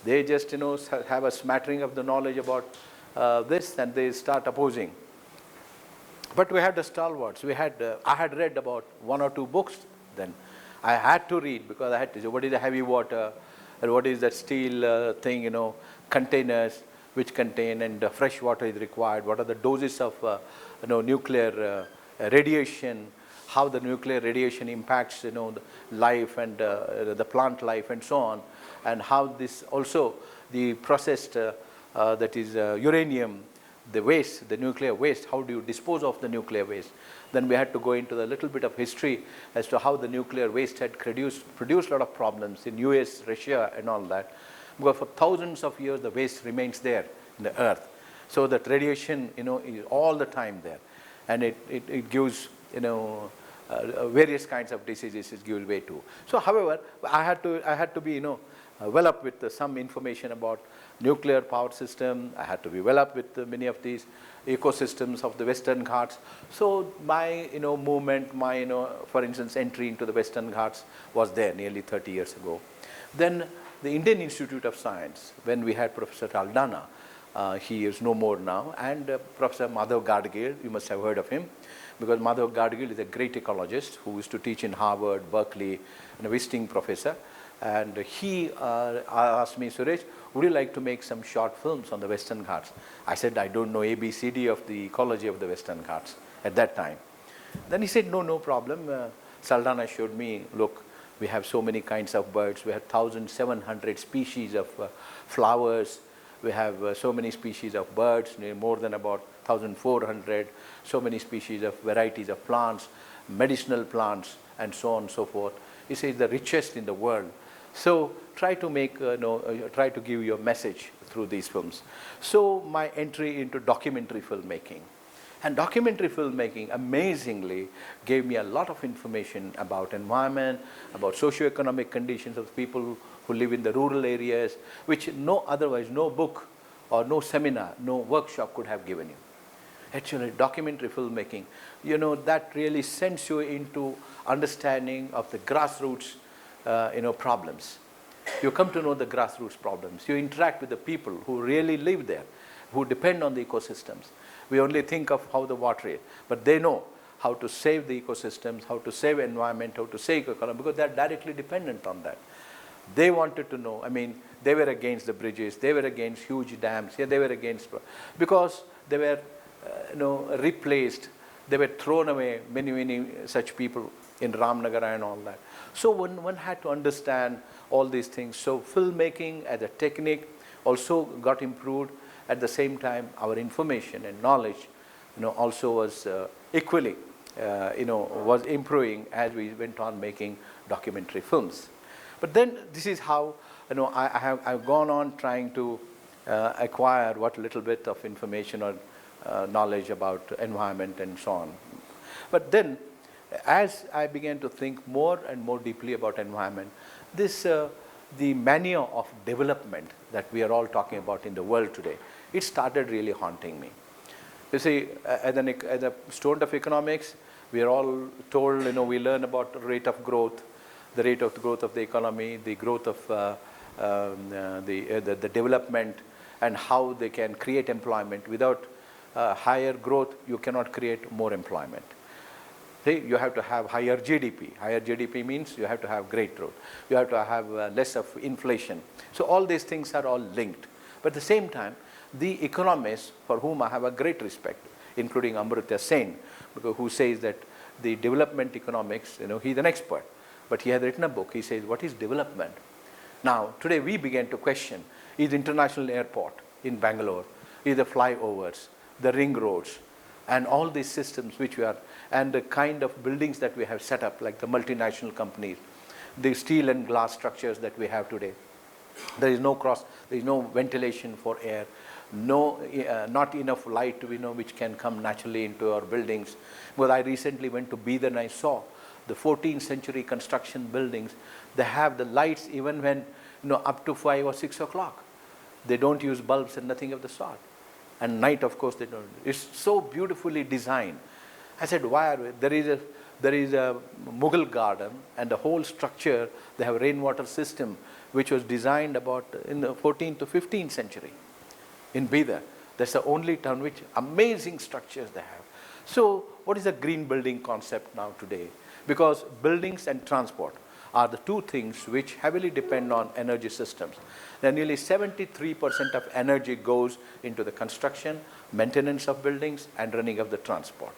They just, have a smattering of the knowledge about this, and they start opposing. But we had the stalwarts. I had read about 1 or 2 books then. I had to read because I had to say, what is the heavy water, and what is that steel thing, containers which contain, and fresh water is required. What are the doses of, nuclear radiation, how the nuclear radiation impacts, the life and the plant life and so on, and how this also the processed, that is uranium, the waste, the nuclear waste, how do you dispose of the nuclear waste? Then we had to go into the little bit of history as to how the nuclear waste had produced a lot of problems in US, Russia and all that. Because for thousands of years the waste remains there in the earth. So that radiation, is all the time there. And it gives, various kinds of diseases it gives way to. So however, I had to be, well up with some information about nuclear power system. I had to be well up with many of these ecosystems of the Western Ghats. So my, movement, my, for instance, entry into the Western Ghats was there nearly 30 years ago. Then the Indian Institute of Science, when we had Professor Aldana, he is no more now, and Professor Madhav Gadgil, you must have heard of him, because Madhav Gadgil is a great ecologist who used to teach in Harvard, Berkeley, and a visiting professor. And he asked me, Suresh, would you like to make some short films on the Western Ghats? I said, I don't know ABCD of the ecology of the Western Ghats at that time. Then he said, no problem. Saldana showed me, look, we have so many kinds of birds. We have 1,700 species of flowers. We have so many species of birds, more than about 1,400, so many species of varieties of plants, medicinal plants, and so on and so forth. He says the richest in the world. So try to make, try to give your message through these films. So my entry into documentary filmmaking. And documentary filmmaking amazingly gave me a lot of information about environment, about socioeconomic conditions of people who live in the rural areas, which otherwise no book or no seminar, no workshop could have given you. Actually, documentary filmmaking, that really sends you into understanding of the grassroots, problems. You come to know the grassroots problems. You interact with the people who really live there, who depend on the ecosystems. We only think of how the water is, but they know how to save the ecosystems, how to save environment, how to save economy, because they are directly dependent on that. They wanted to know, they were against the bridges, they were against huge dams, they were against, because they were, replaced, they were thrown away, many such people in Ramnagara and all that. So one had to understand all these things. So filmmaking as a technique also got improved. At the same time, our information and knowledge, also was equally, was improving as we went on making documentary films. But then this is how, I've gone on trying to acquire what little bit of information or knowledge about environment and so on. But then, as I began to think more and more deeply about environment, the mania of development that we are all talking about in the world today, it started really haunting me. You see, as a student of economics, we are all told, we learn about the rate of growth of the economy, the growth of the development, and how they can create employment. Without higher growth, you cannot create more employment. See, you have to have higher GDP. Higher GDP means you have to have great growth. You have to have less of inflation. So all these things are all linked. But at the same time, the economists, for whom I have a great respect, including Amartya Sen, who says that the development economics, he's an expert, but he has written a book. He says, what is development? Now, today we began to question, is the international airport in Bangalore, is the flyovers, the ring roads, and all these systems which we are, and the kind of buildings that we have set up, like the multinational companies, the steel and glass structures that we have today. There is no ventilation for air, not enough light, which can come naturally into our buildings. Because I recently went to Bidar and I saw the 14th century construction buildings. They have the lights even when, up to 5 or 6 o'clock. They don't use bulbs and nothing of the sort. And night, of course, they don't. It's so beautifully designed. I said, why are we? There is a Mughal garden, and the whole structure, they have rainwater system which was designed about in the 14th to 15th century in Bidar. That's the only town which amazing structures they have. So what is the green building concept now today? Because buildings and transport are the two things which heavily depend on energy systems. Then nearly 73% of energy goes into the construction, maintenance of buildings, and running of the transport.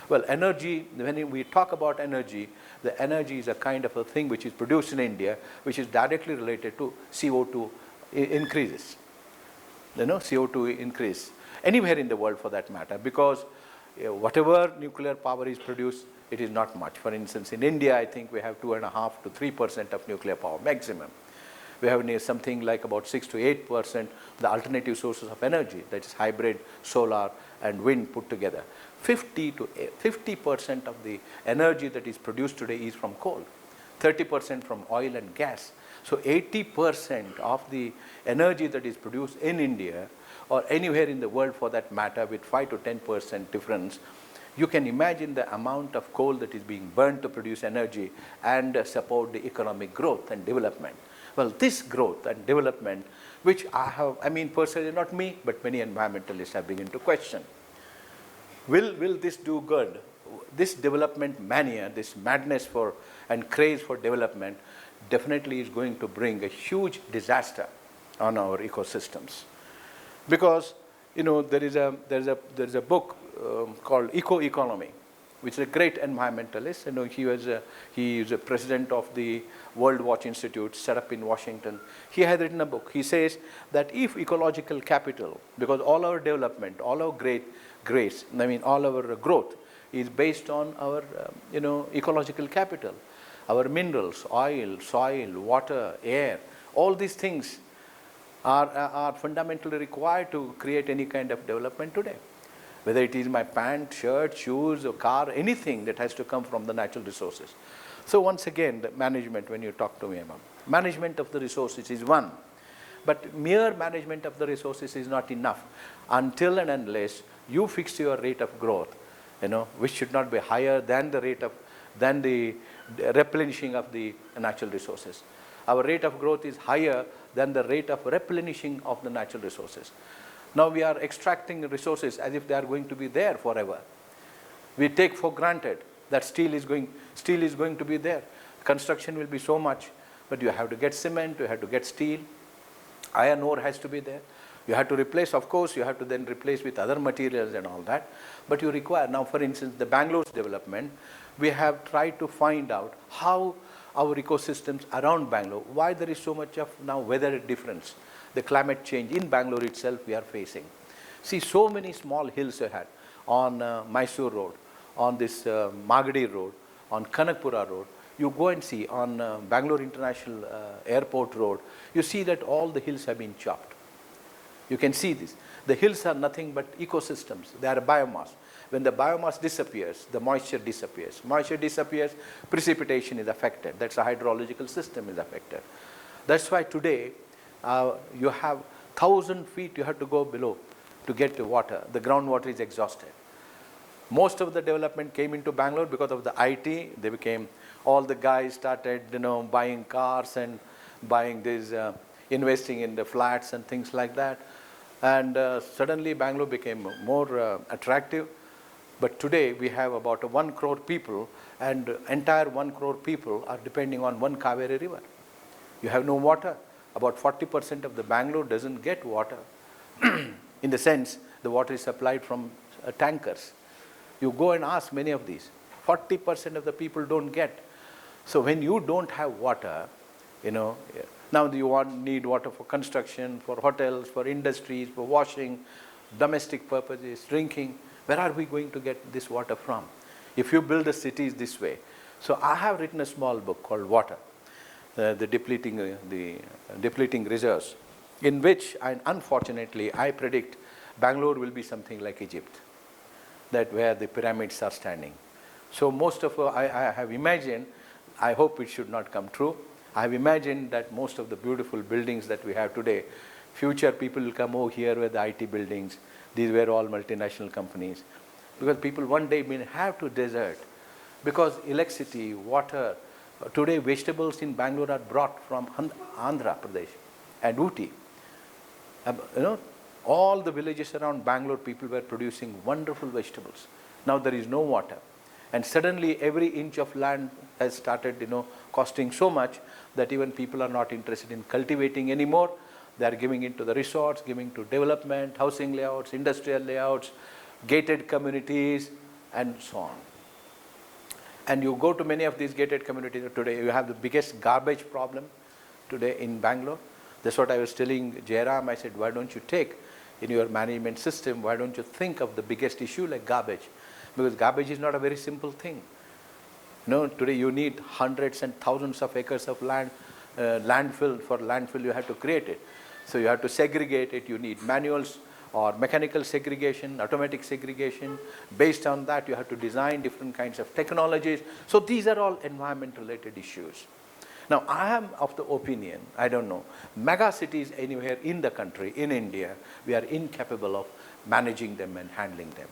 Well, energy, when we talk about energy, the energy is a kind of a thing which is produced in India, which is directly related to CO2 increases. CO2 increase anywhere in the world for that matter, because whatever nuclear power is produced, it is not much. For instance, in India, I think we have 2.5% to 3% of nuclear power maximum. We have near something like about 6 to 8% the alternative sources of energy, that is hybrid, solar, and wind put together. 50% of the energy that is produced today is from coal, 30% from oil and gas. So 80% of the energy that is produced in India or anywhere in the world for that matter, with 5 to 10% difference, you can imagine the amount of coal that is being burned to produce energy and support the economic growth and development. Well, this growth and development, which personally not me, but many environmentalists have begun to question. Will this do good? This development mania, this madness for and craze for development definitely is going to bring a huge disaster on our ecosystems. Because there is a book called Eco-Economy, which is a great environmentalist. He is a president of the World Watch Institute set up in Washington. He has written a book. He says that if ecological capital, because all our development, all our all our growth is based on our ecological capital, our minerals, oil, soil, water, air, all these things are fundamentally required to create any kind of development today. Whether it is my pant, shirt, shoes, or car, anything that has to come from the natural resources. So once again, the management, when you talk to me about management of the resources is one, but mere management of the resources is not enough until and unless you fix your rate of growth, which should not be higher than the replenishing of the natural resources. Our rate of growth is higher than the rate of replenishing of the natural resources. Now we are extracting resources as if they are going to be there forever. We take for granted that steel is going to be there. Construction will be so much, but you have to get cement, you have to get steel, iron ore has to be there. You have to replace, of course, you have to then replace with other materials and all that. But you require, now for instance, the Bangalore's development, we have tried to find out how our ecosystems around Bangalore, why there is so much of now weather difference. The climate change in Bangalore itself we are facing. See, so many small hills ahead on Mysore Road, on this Magadi Road, on Kanakpura Road. You go and see on Bangalore International Airport Road, you see that all the hills have been chopped. You can see this. The hills are nothing but ecosystems. They are biomass. When the biomass disappears, the moisture disappears. Moisture disappears, precipitation is affected. That's a hydrological system is affected. That's why today you have 1,000 feet you have to go below to get to water. The groundwater is exhausted. Most of the development came into Bangalore because of the IT. They became, all the guys started buying cars and buying these, investing in the flats and things like that. And suddenly Bangalore became more attractive. But today we have about 1 crore people, and entire 1 crore people are depending on one Kaveri river. You have no water. About 40% of the Bangalore doesn't get water. In the sense, the water is supplied from tankers. You go and ask many of these. 40% of the people don't get. So when you don't have water, now you need water for construction, for hotels, for industries, for washing, domestic purposes, drinking. Where are we going to get this water from? If you build the cities this way. So I have written a small book called Water, the depleting reserves, in which, and unfortunately, I predict Bangalore will be something like Egypt, that where the pyramids are standing. So most of I have imagined, I hope it should not come true, I have imagined that most of the beautiful buildings that we have today, future people will come, oh, here were the IT buildings, these were all multinational companies. Because people one day may have to desert, because electricity, water, Today, vegetables in Bangalore are brought from Andhra Pradesh and Ooty. You know, all the villages around Bangalore, people were producing wonderful vegetables. Now there is no water. And suddenly every inch of land has started, costing so much that even people are not interested in cultivating anymore. They are giving into the resorts, giving to development, housing layouts, industrial layouts, gated communities, and so on. And you go to many of these gated communities today, you have the biggest garbage problem today in Bangalore. That's what I was telling Jairam. I said, why don't you take in your management system, why don't you think of the biggest issue like garbage? Because garbage is not a very simple thing. Today you need hundreds and thousands of acres of land, landfill. For landfill you have to create it. So you have to segregate it. You need manuals or mechanical segregation, automatic segregation. Based on that, you have to design different kinds of technologies. So these are all environment-related issues. Now, I am of the opinion, I don't know, mega cities anywhere in the country, in India, we are incapable of managing them and handling them.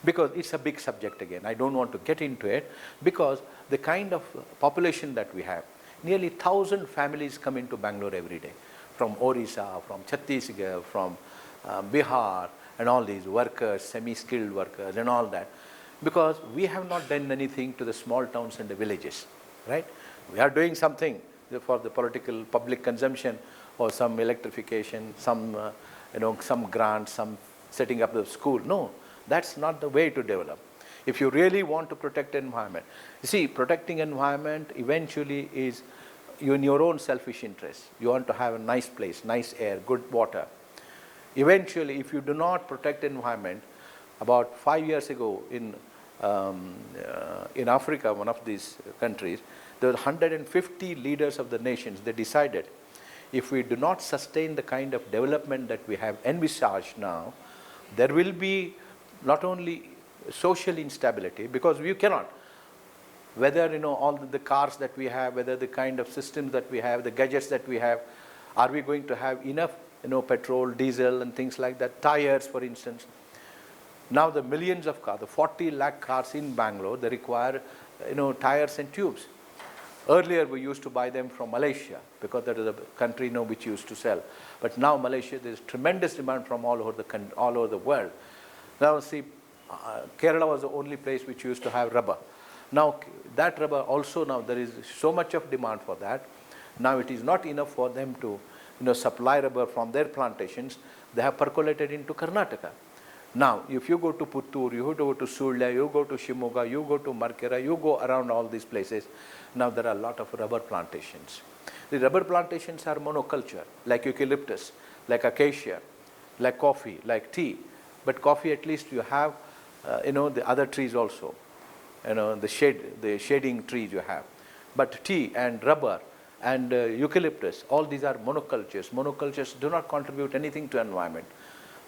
Because it's a big subject again. I don't want to get into it because the kind of population that we have, nearly 1,000 families come into Bangalore every day, from Orissa, from Chhattisgarh, from Bihar, and all these workers, semi-skilled workers and all that, because we have not done anything to the small towns and the villages, right? We are doing something for the political public consumption or some electrification, some, some grants, some setting up the school. No, that's not the way to develop. If you really want to protect the environment, you see, protecting environment eventually is in your own selfish interest. You want to have a nice place, nice air, good water. Eventually, if you do not protect the environment, about 5 years ago in Africa, one of these countries, there were 150 leaders of the nations. They decided if we do not sustain the kind of development that we have envisaged now, there will be not only social instability, because we cannot, whether all the cars that we have, whether the kind of systems that we have, the gadgets that we have, are we going to have enough petrol, diesel and things like that, tires for instance. Now the millions of cars, the 40 lakh cars in Bangalore, they require tires and tubes. Earlier we used to buy them from Malaysia because that is a country which used to sell. But now Malaysia, there is tremendous demand from all over the world. Now see, Kerala was the only place which used to have rubber. Now that rubber also, now there is so much of demand for that. Now it is not enough for them to supply rubber from their plantations. They have percolated into Karnataka. Now if you go to Puttur, you go to Surya, you go to Shimoga, you go to Markera, you go around all these places, now there are a lot of rubber plantations. The rubber plantations are monoculture, like eucalyptus, like acacia, like coffee, like tea. But coffee, at least you have the other trees also, the shading trees you have. But tea and rubber and eucalyptus, all these are monocultures. Monocultures do not contribute anything to environment.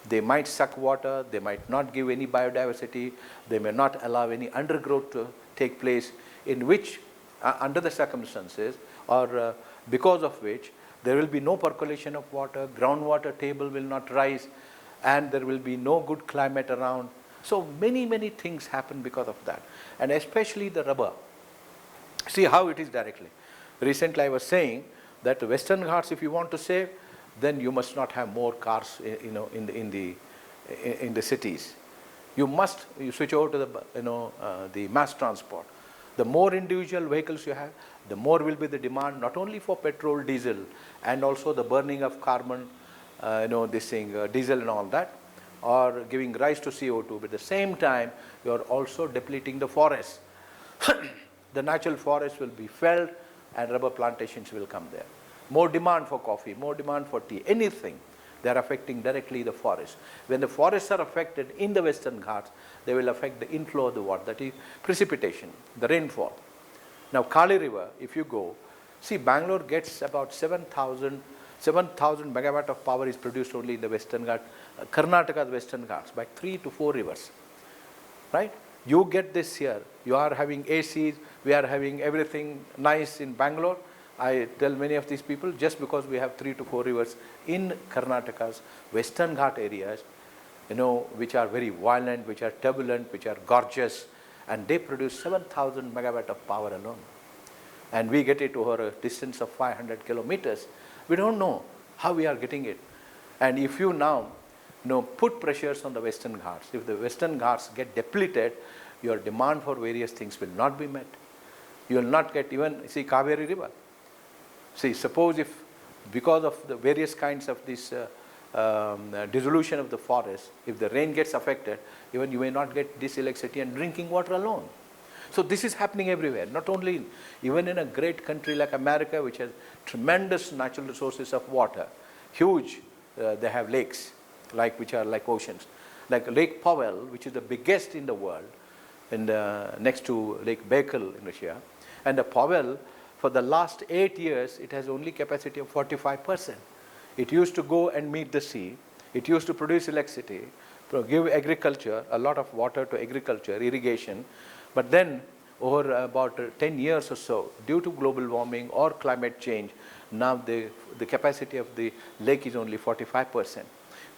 They might suck water, they might not give any biodiversity, they may not allow any undergrowth to take place, in which, under the circumstances, or because of which, there will be no percolation of water, groundwater table will not rise, and there will be no good climate around. So many, many things happen because of that. And especially the rubber. See how it is directly. Recently I was saying that the Western Ghats, if you want to save, then you must not have more cars in the cities. You switch over to the mass transport. The more individual vehicles you have, the more will be the demand, not only for petrol, diesel, and also the burning of carbon, diesel and all that, or giving rise to CO2. But at the same time, you are also depleting the forest. The natural forest will be felled and rubber plantations will come there. More demand for coffee, more demand for tea, anything. They are affecting directly the forest. When the forests are affected in the Western Ghats, they will affect the inflow of the water, that is precipitation, the rainfall. Now Kali River, if you go, see Bangalore gets about 7,000 megawatt of power is produced only in the Western Ghats, Karnataka's Western Ghats, by 3 to 4 rivers, right? You get this here, you are having ACs, we are having everything nice in Bangalore. I tell many of these people, just because we have 3 to 4 rivers in Karnataka's Western Ghat areas, which are very violent, which are turbulent, which are gorgeous, and they produce 7,000 megawatt of power alone. and we get it over a distance of 500 kilometers. We don't know how we are getting it. And if you now put pressures on the Western Ghats, if the Western Ghats get depleted, your demand for various things will not be met. You will not get even, see, Kaveri River. See, suppose if because of the various kinds of this dissolution of the forest, if the rain gets affected, even you may not get this electricity and drinking water alone. So this is happening everywhere, not only even in a great country like America, which has tremendous natural resources of water, huge, they have lakes, which are like oceans, like Lake Powell, which is the biggest in the world, and next to Lake Baikal in Russia. And the Powell, for the last 8 years, it has only capacity of 45%. It used to go and meet the sea. It used to produce electricity, to give agriculture, a lot of water to agriculture, irrigation. But then, over about 10 years or so, due to global warming or climate change, now the capacity of the lake is only 45%.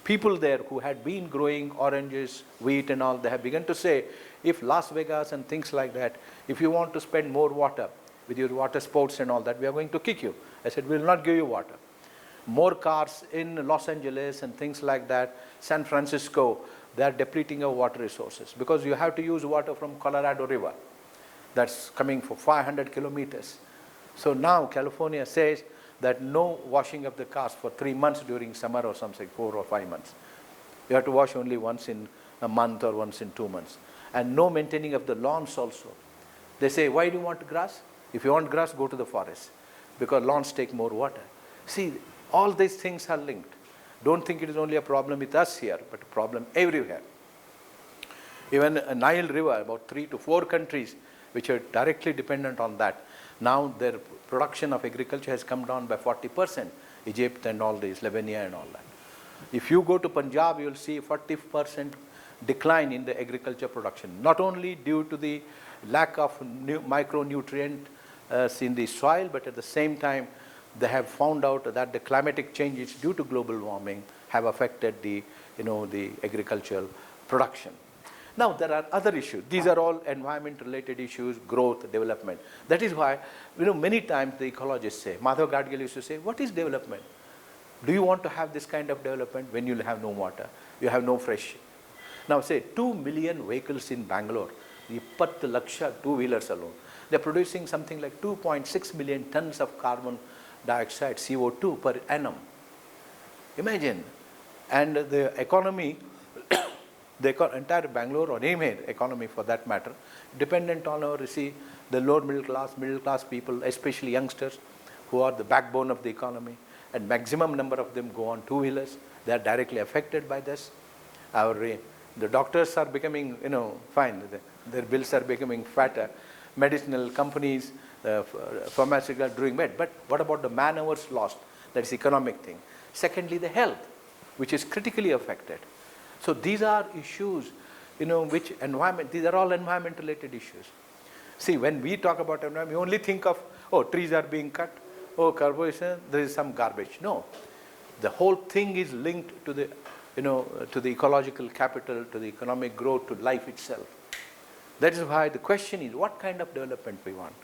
People there who had been growing oranges, wheat and all, they have begun to say, if Las Vegas and things like that, if you want to spend more water with your water sports and all that, we are going to kick you. I said, we will not give you water. More cars in Los Angeles and things like that, San Francisco, they are depleting our water resources because you have to use water from Colorado River. That's coming for 500 kilometers. So now California says that no washing of the cars for 3 months during summer or something, 4 or 5 months. You have to wash only once in a month or once in 2 months. And no maintaining of the lawns also. They say, why do you want grass? If you want grass, go to the forest, because lawns take more water. See, all these things are linked. Don't think it is only a problem with us here, but a problem everywhere. Even a Nile River, about 3 to 4 countries which are directly dependent on that, now their production of agriculture has come down by 40%. Egypt and all these, Lebanon and all that. If you go to Punjab, you will see 40% decline in the agriculture production, not only due to the lack of micronutrients in the soil, but at the same time, they have found out that the climatic changes due to global warming have affected the agricultural production. Now, there are other issues. These are all environment-related issues, growth, development. That is why, many times the ecologists say, Madhav Gadgil used to say, what is development? Do you want to have this kind of development when you have no water, you have no fresh? Now, say 2 million vehicles in Bangalore, 20 laksha two-wheelers alone. They're producing something like 2.6 million tons of carbon dioxide, CO2 per annum. Imagine. And the economy, the entire Bangalore or any economy for that matter, dependent on the lower middle class people, especially youngsters, who are the backbone of the economy, and maximum number of them go on two-wheelers. They are directly affected by this. The doctors are becoming, fine. Their bills are becoming fatter. Medicinal companies, pharmaceutical are doing bad. But what about the man hours lost? That's economic thing. Secondly, the health, which is critically affected. So these are issues, which environment, these are all environment related issues. See, when we talk about environment, we only think of, trees are being cut, carbon, there is some garbage. No, the whole thing is linked to the, to the ecological capital, to the economic growth, to life itself. That is why the question is, what kind of development we want?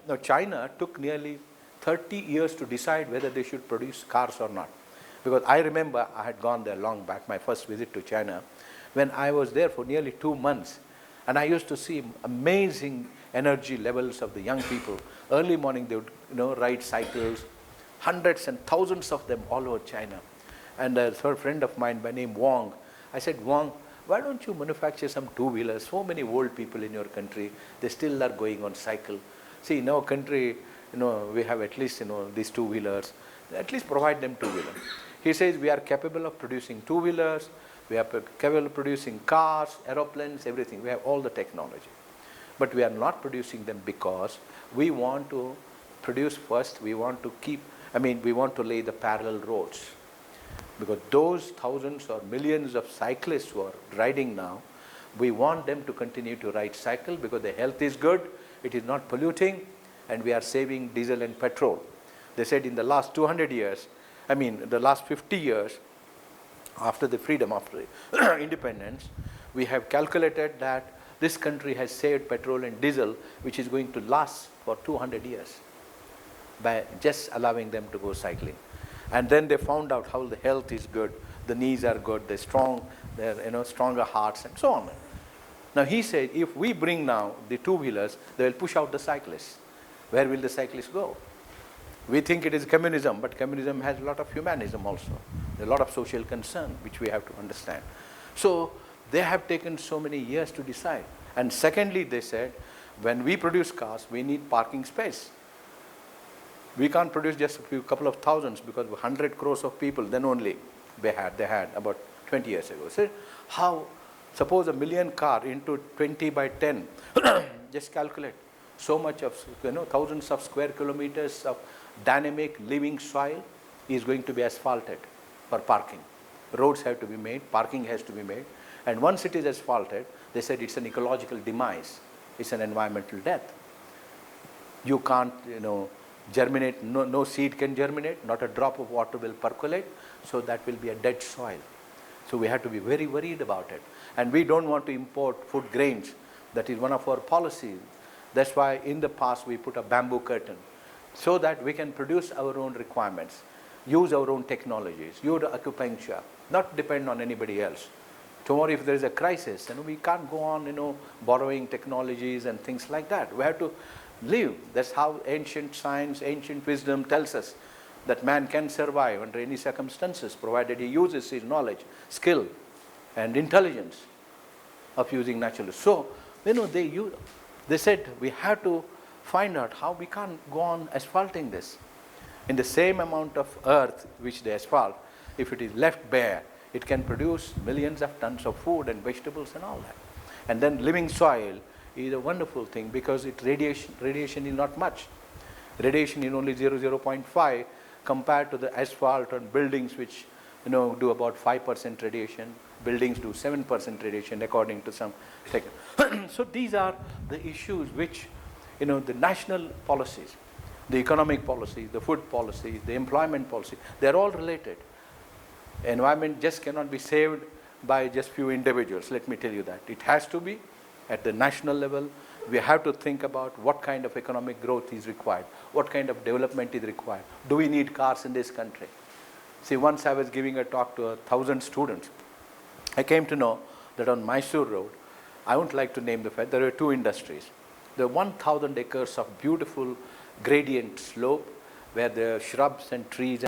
Now, China took nearly 30 years to decide whether they should produce cars or not. Because I remember I had gone there long back, my first visit to China, when I was there for nearly 2 months. And I used to see amazing energy levels of the young people. Early morning they would ride cycles, hundreds and thousands of them all over China. And a third friend of mine by name Wang, I said, Wang, why don't you manufacture some two-wheelers? So many old people in your country, they still are going on cycle. See, in our country, we have at least, these two-wheelers. At least provide them two-wheelers. He says, we are capable of producing two-wheelers, we are capable of producing cars, aeroplanes, everything. We have all the technology. But we are not producing them because we want to produce first, we want to lay the parallel roads. Because those thousands or millions of cyclists who are riding now, we want them to continue to ride cycle because their health is good, it is not polluting, and we are saving diesel and petrol. They said in the last 200 years, the last 50 years, after the freedom, after independence, we have calculated that this country has saved petrol and diesel, which is going to last for 200 years by just allowing them to go cycling. And then they found out how the health is good, the knees are good, they're strong, they're stronger hearts, and so on. Now he said, if we bring now the two-wheelers, they will push out the cyclists. Where will the cyclists go? We think it is communism, but communism has a lot of humanism also. There are a lot of social concern, which we have to understand. So they have taken so many years to decide. And secondly, they said, when we produce cars, we need parking space. We can't produce just a couple of thousands, because 100 crores of people, then only they had about 20 years ago. So how, suppose a million car into 20 by 10, just calculate. So much of, thousands of square kilometers of dynamic living soil is going to be asphalted for parking. Roads have to be made, parking has to be made. And once it is asphalted, they said it's an ecological demise. It's an environmental death. You can't, germinate, no seed can germinate, not a drop of water will percolate, so that will be a dead soil. So we have to be very worried about it. And we don't want to import food grains. That is one of our policies. That's why in the past we put a bamboo curtain, so that we can produce our own requirements, use our own technologies, use acupuncture, not depend on anybody else. Tomorrow if there is a crisis, we can't go on, borrowing technologies and things like that. We have to live. That's how ancient science, ancient wisdom tells us that man can survive under any circumstances, provided he uses his knowledge, skill, and intelligence of using natural. So, they said we have to find out how we can't go on asphalting this. In the same amount of earth which they asphalt, if it is left bare, it can produce millions of tons of food and vegetables and all that. And then living soil is a wonderful thing, because radiation is not much. Radiation is only 0.5 compared to the asphalt and buildings, which do about 5% radiation. Buildings do 7% radiation according to some technique. So these are the issues which, the national policies, the economic policy, the food policy, the employment policy, they're all related. Environment just cannot be saved by just few individuals, let me tell you that. It has to be at the national level. We have to think about what kind of economic growth is required, what kind of development is required. Do we need cars in this country? See, once I was giving a talk to 1,000 students. I came to know that on Mysore Road, I won't like to name the fact, there were two industries. There were 1,000 acres of beautiful gradient slope, where the shrubs and trees